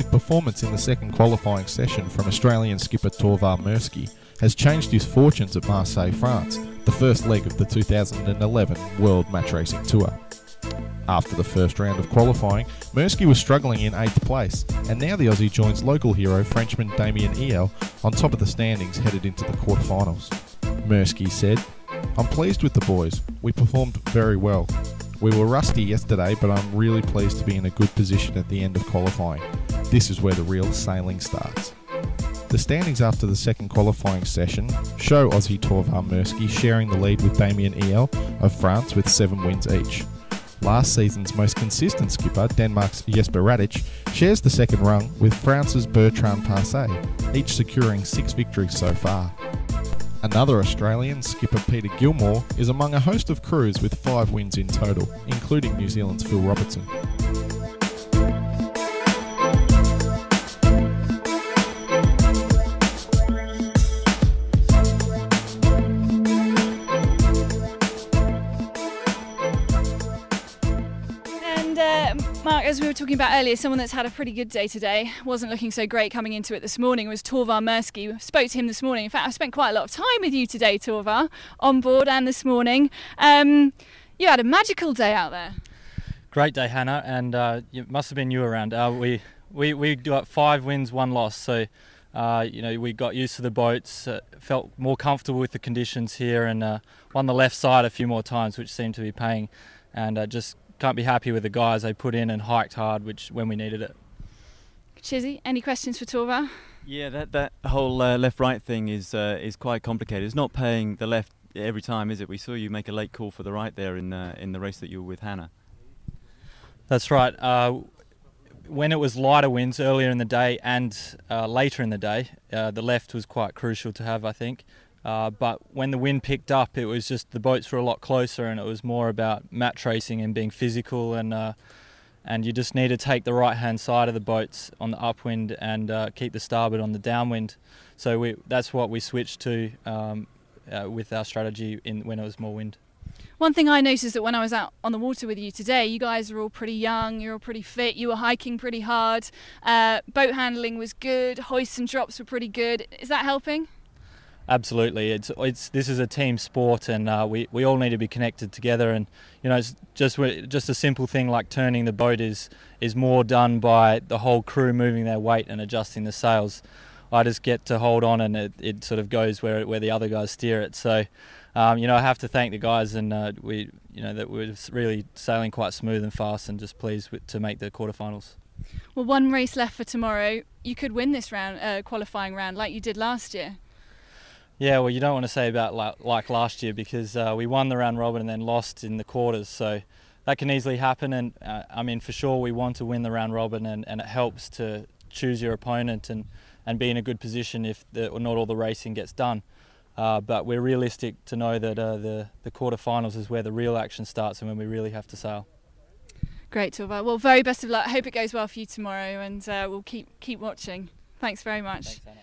impressive performance in the second qualifying session from Australian skipper Torvar Mirsky has changed his fortunes at Marseille, France, the first leg of the 2011 World Match Racing Tour. After the first round of qualifying, Mirsky was struggling in 8th place, and now the Aussie joins local hero Frenchman Damien Iehl on top of the standings headed into the quarterfinals. Mirsky said, "I'm pleased with the boys. We performed very well. We were rusty yesterday, but I'm really pleased to be in a good position at the end of qualifying. This is where the real sailing starts." The standings after the second qualifying session show Aussie Torvar Mirsky sharing the lead with Damien Iehl of France with 7 wins each. Last season's most consistent skipper, Denmark's Jesper Radich, shares the second rung with France's Bertrand, each securing 6 victories so far. Another Australian, skipper Peter Gilmour, is among a host of crews with 5 wins in total, including New Zealand's Phil Robertson. Mark, as we were talking about earlier, someone that's had a pretty good day today, wasn't looking so great coming into it this morning, was Torvar Mirsky. Spoke to him this morning. In fact, I spent quite a lot of time with you today, Torvar, on board and this morning. You had a magical day out there. Great day, Hannah, and it must have been you around. We got 5 wins, 1 loss, so we got used to the boats, felt more comfortable with the conditions here, and won the left side a few more times, which seemed to be paying, and just can't be happy with the guys. They put in and hiked hard, when we needed it. Chizzy, any questions for Torvar? Yeah, that whole left-right thing is quite complicated. It's not paying the left every time, is it? We saw you make a late call for the right there in the race that you were with Hannah. That's right. When it was lighter winds earlier in the day and later in the day, the left was quite crucial to have, I think. But when the wind picked up, it was just the boats were a lot closer, and it was more about match racing and being physical, and you just need to take the right-hand side of the boats on the upwind and keep the starboard on the downwind. So that's what we switched to with our strategy when it was more wind. One thing I noticed that when I was out on the water with you today, you guys were all pretty young, you're all pretty fit, you were hiking pretty hard, boat handling was good, hoists and drops were pretty good. Is that helping? Absolutely. This is a team sport, and we all need to be connected together. And it's just a simple thing like turning the boat is more done by the whole crew moving their weight and adjusting the sails. I just get to hold on, and it sort of goes where the other guys steer it. So, I have to thank the guys, and that we're really sailing quite smooth and fast, and just pleased to make the quarterfinals. Well, 1 race left for tomorrow. You could win this round, qualifying round, like you did last year. Yeah, well, you don't want to say about like last year, because we won the round robin and then lost in the quarters, so that can easily happen. And for sure we want to win the round robin, and it helps to choose your opponent and be in a good position if not all the racing gets done. But we're realistic to know that the quarterfinals is where the real action starts and when we really have to sail. Great, Torvar. Well, very best of luck. I hope it goes well for you tomorrow, and we'll keep watching. Thanks very much. Thanks, Anna.